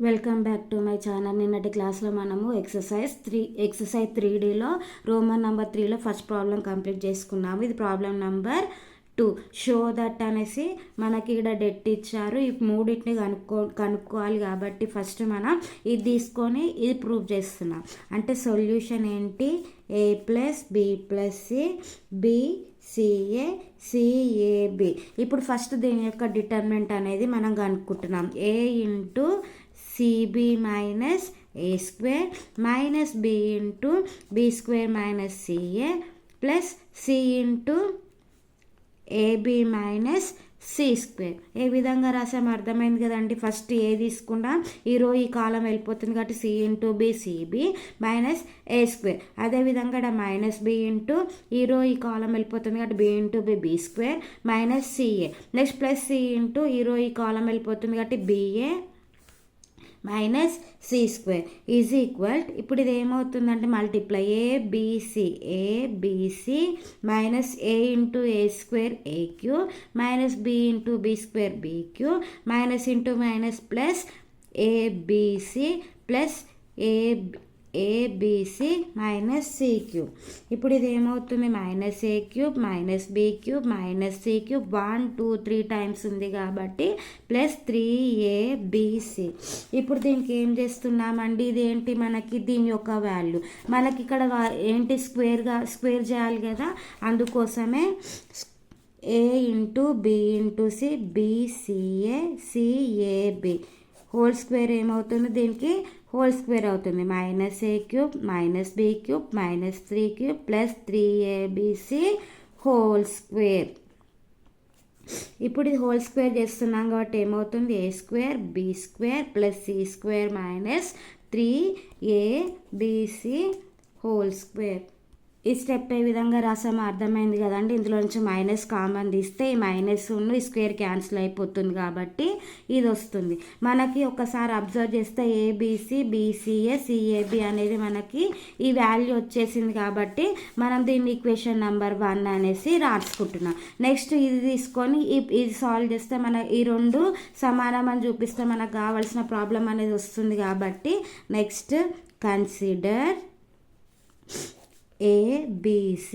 Welcome back to my channel. నిన్నటి క్లాస్లో మనము ఎక్సర్సైజ్ 3Dలో రోమన్ నెంబర్ 3లో ఫస్ట్ ప్రాబ్లం కంప్లీట్ చేసుకున్నాము. ఇది ప్రాబ్లం నెంబర్ 2. షో దట్ అనేసి మనకి ఇక్కడ డెట్ ఇచ్చారు. ఈ మూడింటిని కనుక్కోవాలి కాబట్టి ఫస్ట్ మనం ఇది తీసుకొని ఇది ప్రూవ్ చేస్తున్నాం. అంటే సొల్యూషన్ ఏంటి? a+b+c bca cab. ఇప్పుడు ఫస్ట్ దీని యొక్క డిటర్మినెంట్ అనేది మనం కనుక్కుంటున్నాం. a into cb minus a square minus b into b square minus ca plus c into ab minus C square. ఏ విధంగా రాసాము అర్థమైంది కదండి. ఫస్ట్ ఏ తీసుకున్నా ఈ కాలం వెళ్ళిపోతుంది కాబట్టి c into b cb minus ఏ స్క్వేర్. అదేవిధంగా ఇక్కడ మైనస్ బి ఇంటూ ఈ కాలం వెళ్ళిపోతుంది కాబట్టి b into b square minus ca. Next plus c into ఈ కాలం వెళ్ళిపోతుంది కాబట్టి ba minus C square is equal. ఇప్పుడు ఇది ఏమవుతుందంటే multiply abc minus a into a square a cube minus b into b square b cube minus into minus plus abc plus abc minus c cube. ఇప్పుడు ఇది ఏమవుతుంది? Minus a cube minus b cube minus c cube 1 2 3 times ఉంది కాబట్టి plus 3abc. ఇప్పుడు దీనికి ఏం చేస్తున్నామండి? ఇది ఏంటి? మనకి దీని యొక్క వాల్యూ మనకి ఇక్కడ ఏంటి? స్క్వేర్ చేయాలి కదా, అందుకోసమే a into b into c bca cab whole square ఏమవుతుంది? దీనికి హోల్ స్క్వేర్ అవుతుంది. Minus a cube minus b cube minus 3 cube plus 3abc whole square. ఇప్పుడు ఇది హోల్ స్క్వేర్ చేస్తున్నాం కాబట్టి ఏమవుతుంది? A square B square plus c square minus 3abc whole square. ఈ step ఏ విధంగా రాసామో అర్థమైంది కదండి. ఇందులో నుంచి మైనస్ కామన్ తీస్తే ఈ మైనస్ ఈ స్క్వేర్ క్యాన్సిల్ అయిపోతుంది కాబట్టి ఇది వస్తుంది. మనకి ఒకసారి అబ్జర్వ్ చేస్తే ఏబిసి బీసీఏ సిఏబి అనేది మనకి ఈ వాల్యూ వచ్చేసింది కాబట్టి మనం దీన్ని ఈక్వేషన్ నెంబర్ 1 అనేసి రాసుకుంటున్నాం. నెక్స్ట్ ఇది తీసుకొని ఇది సాల్వ్ చేస్తే మన ఈ రెండు సమానమని చూపిస్తే మనకు కావాల్సిన ప్రాబ్లం అనేది వస్తుంది కాబట్టి next consider ABC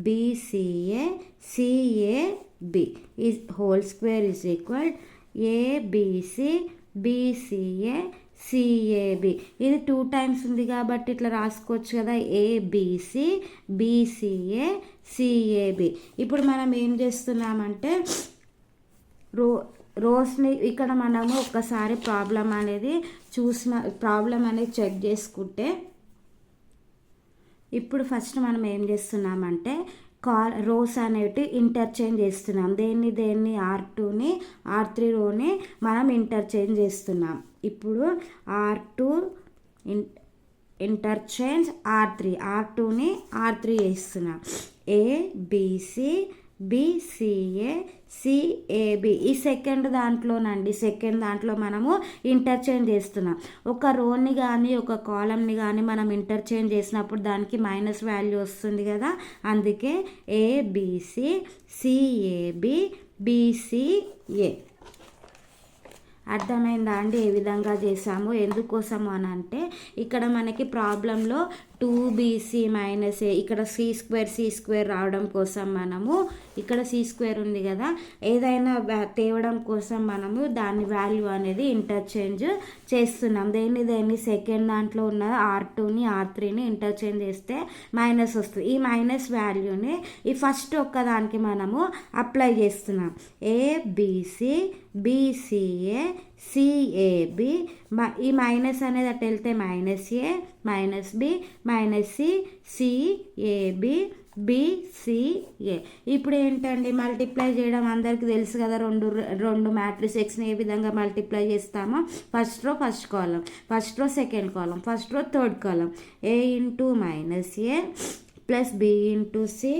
BCA CAB is whole square is equal ABC BCA CAB. ఇది 2 టైమ్స్ ఉంది కాబట్టి ఇట్లా రాసుకోవచ్చు కదా, ABC BCA CAB. ఇప్పుడు మనం ఏం చేస్తున్నామంటే రోస్ని ఇక్కడ మనము ఒక్కసారి ప్రాబ్లం అనేది చెక్ చేసుకుంటే ఇప్పుడు ఫస్ట్ మనం ఏం చేస్తున్నామంటే రోస్ అనేవి ఇంటర్చేంజ్ చేస్తున్నాం. దేన్ని R2ని R3 రోని మనం ఇంటర్చేంజ్ చేస్తున్నాం. ఇప్పుడు R2 ఇంటర్చేంజ్ R2ని R3 చేస్తున్నాం. ఏబిసి బీసీఏ సిఏబి ఈ సెకండ్ దాంట్లో మనము ఇంటర్చేంజ్ చేస్తున్నాం. ఒక రోని కానీ ఒక కాలంని కానీ మనం ఇంటర్చేంజ్ చేసినప్పుడు దానికి మైనస్ వాల్యూ వస్తుంది కదా, అందుకే ఏబిసి సిఏబి బీసీఏ. అర్థమైందా అండి ఏ విధంగా చేసాము? ఎందుకోసము అని అంటే ఇక్కడ మనకి ప్రాబ్లంలో 2bc మైనస్ ఏ ఇక్కడ సి స్క్వేర్ రావడం కోసం మనము ఇక్కడ సి స్క్వేర్ ఉంది కదా, ఏదైనా తేవడం కోసం మనము దాని వాల్యూ అనేది ఇంటర్చేంజ్ చేస్తున్నాం. దేన్ని సెకండ్ దాంట్లో ఉన్న R2ని R3ని ఇంటర్చేంజ్ చేస్తే మైనస్ వస్తుంది. ఈ మైనస్ వాల్యూని ఈ ఫస్ట్ ఒక్కదానికి మనము అప్లై చేస్తున్నాం. ఏబిసి బీసీఏ సిఏబి ఈ మైనస్ అనేది అటు వెళ్తే minus a minus b minus c cab bca. ఇప్పుడు ఏంటండి మల్టిప్లై చేయడం అందరికీ తెలుసు కదా, రెండు మ్యాట్రిక్స్ ఎక్స్ని ఏ విధంగా మల్టిప్లై చేస్తామో first row first column, first row second column, first row third column. A into minus a plus b into c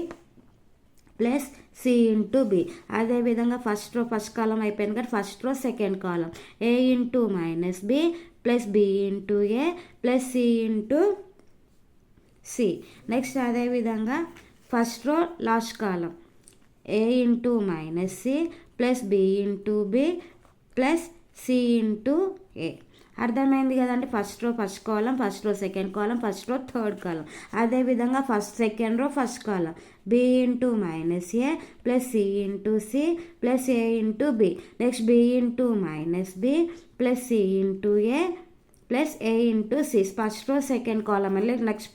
plus c into b. అదేవిధంగా ఫస్ట్ రో ఫస్ట్ కాలం అయిపోయింది కాబట్టి first row second column. A into minus b plus b into a plus c into c. Next అదేవిధంగా first row last column a into minus c plus b into b plus c into a. అర్థమైంది కదండి. First row first column, first row second column, first row third column. అదేవిధంగా first second row first column b into minus a plus c into c plus a into b. Next b into minus b plus c into a plus a into c. First row second column మళ్ళీ next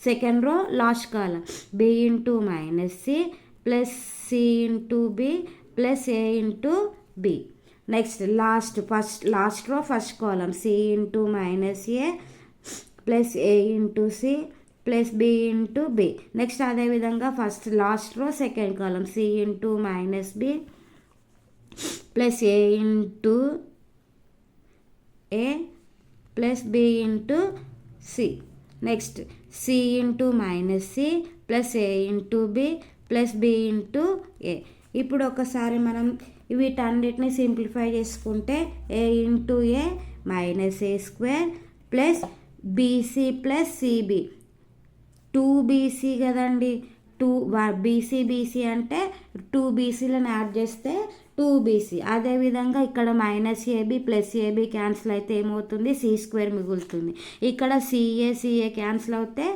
second row last column b into minus c plus c into b plus a into b. Next last row first column c into minus a plus a into c plus b into b. Next అదేవిధంగా last row second column c into minus b plus a into a plus b into c. Next c into minus c plus a into b plus b into a. ఇప్పుడు ఒకసారి మనం వీటన్నిటిని simplify చేసుకుంటే a into a minus A square plus bc plus cb. 2bc కదండి, BC అంటే 2bcలను add చేస్తే 2bc. అదేవిధంగా ఇక్కడ minus AB plus AB cancel అయితే ఏమవుతుంది, సి స్క్వేర్ మిగులుతుంది. ఇక్కడ సిఏ క్యాన్సిల్ అవుతే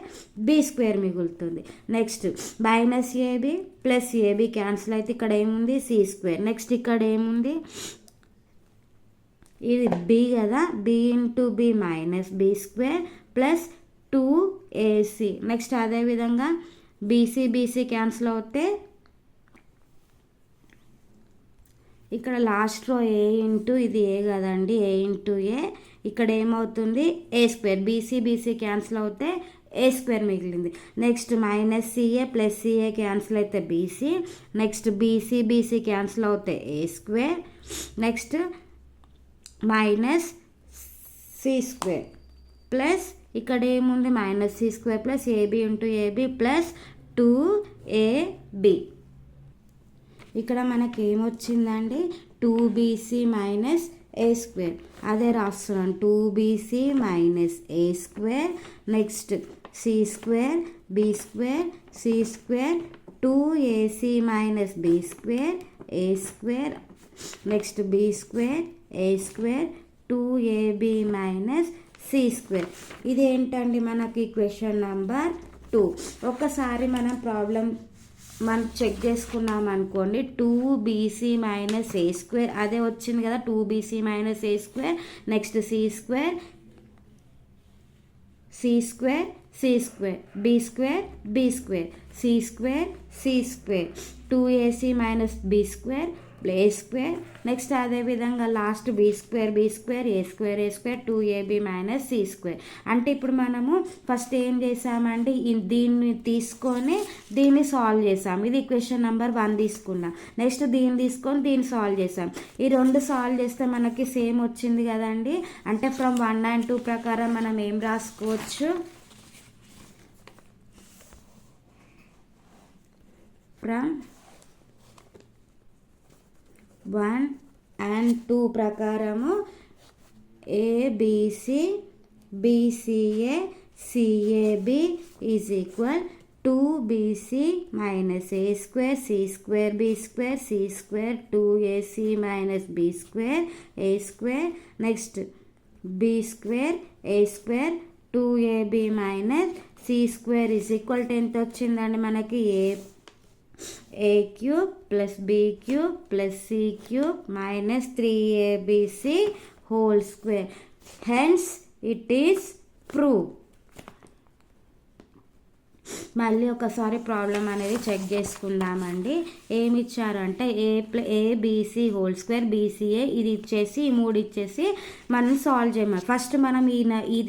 బి స్క్వేర్ మిగులుతుంది. Next minus AB plus AB cancel అయితే ఇక్కడ ఏముంది, సి స్క్వేర్. నెక్స్ట్ ఇక్కడ ఏముంది, ఇది బి కదా, B into B minus B square plus 2ac. Next అదేవిధంగా బీసీ క్యాన్సిల్ అవుతే ఇక్కడ లాస్ట్ రో ఏ ఇంటూ ఇది ఏ కదండి, ఏ ఇంటూ ఏ ఇక్కడ ఏమవుతుంది ఏ స్క్వేర్. బీసీ క్యాన్సిల్ అవుతే ఏ స్క్వేర్ మిగిలింది. Next minus ca plus ca cancel అయితే బీసీ. నెక్స్ట్ బీసీ క్యాన్సిల్ అవుతే a square. Next minus C square plus ఇక్కడ ఏముంది minus C square plus ab into ab plus 2ab. ఇక్కడ మనకి ఏమొచ్చిందండి, 2bc minus ఏ square. అదే రాస్తున్నాను, 2bc minus A square. Next C square B square C square 2ac minus B square A square. Next B square A square 2ab minus C square. ఇదేంటండి మనకి question number 2. ఒక్కసారి మనం check చేసుకున్నాం అనుకోండి, 2bc minus ఏ square అదే వచ్చింది కదా, 2bc minus A square. Next C square C square B square C square 2ac minus B square A square. Next అదేవిధంగా last B square A square 2ab minus C square. అంటే ఇప్పుడు మనము first ఏం చేసామంటే దీన్ని తీసుకొని దీన్ని సాల్వ్ చేసాం. ఇది క్వశ్చన్ నెంబర్ 1 తీసుకున్నాం. నెక్స్ట్ దీన్ని తీసుకొని దీన్ని సాల్వ్ చేసాం. ఈ రెండు సాల్వ్ చేస్తే మనకి సేమ్ వచ్చింది కదండి. అంటే ఫ్రమ్ 1 and 2 ప్రకారం మనం ఏం రాసుకోవచ్చు, ఫ్రమ్ 1 and 2 ప్రకారము ABC BCA CAB is equal 2bc minus A square C square B square C square 2ac minus B square A square. Next B square A square 2ab minus C square is equal to ఎంత వచ్చిందండి మనకి, A cube plus B cube plus C cube minus 3abc whole square. Hence it is prove. మళ్ళీ ఒకసారి problem అనేది check చేసుకుందామండి. ఏమి ఇచ్చారంటే ABC whole square BCA ఇది ఇచ్చేసి ఈ 3 ఇచ్చేసి మనం సాల్వ్ చేయమని. ఫస్ట్ మనం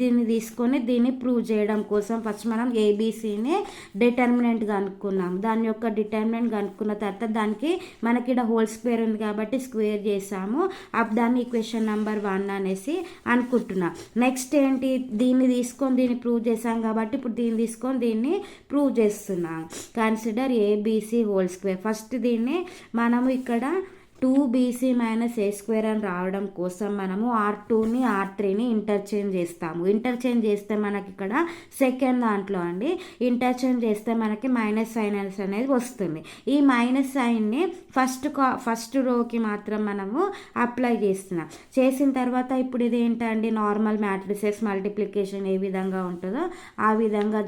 దీన్ని తీసుకొని దీన్ని ప్రూవ్ చేయడం కోసం ఫస్ట్ మనం ఏబిసిని డిటర్మినెంట్ కనుక్కున్నాం. దాని యొక్క డిటర్మినెంట్ కనుక్కున్న తర్వాత దానికి మనకి ఇక్కడ హోల్ స్క్వేర్ ఉంది కాబట్టి స్క్వేర్ చేసాము. దాన్ని ఈక్వేషన్ నెంబర్ 1 అనేసి అనుకుంటున్నాం. నెక్స్ట్ ఏంటి, దీన్ని తీసుకొని దీన్ని ప్రూవ్ చేసాం కాబట్టి ఇప్పుడు దీన్ని తీసుకొని దీన్ని ప్రూవ్ చేస్తున్నాను. Consider ABC whole square. First దీన్ని మనము ఇక్కడ 2bc మైనస్ ఏ స్క్వేర్ అని రావడం కోసం మనము R2ని R3ని ఇంటర్చేంజ్ చేస్తాము. ఇంటర్చేంజ్ చేస్తే మనకి ఇక్కడ సెకండ్ దాంట్లో అండి ఇంటర్చేంజ్ చేస్తే మనకి మైనస్ సైన్ అనేది వస్తుంది. ఈ మైనస్ సైన్ని ఫస్ట్ రోకి మాత్రం మనము అప్లై చేస్తున్నాం. చేసిన తర్వాత ఇప్పుడు ఇది ఏంటండి నార్మల్ మ్యాట్రిసెస్ మల్టిప్లికేషన్ ఏ విధంగా ఉంటుందో ఆ విధంగా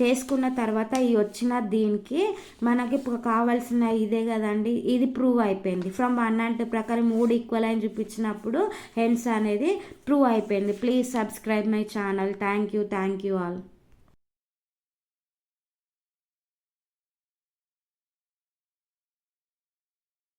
చేసుకున్న తర్వాత ఈ వచ్చిన దీనికి మనకి కావాల్సిన ఇదే కదండి, ఇది ప్రూవ్ అయిపోయింది. ఫ్రమ్ 1 and 2 ప్రకారం 3 ఈక్వల్ అని చూపించినప్పుడు హెన్స్ అనేది ప్రూవ్ అయిపోయింది. Please subscribe my channel. Thank you all.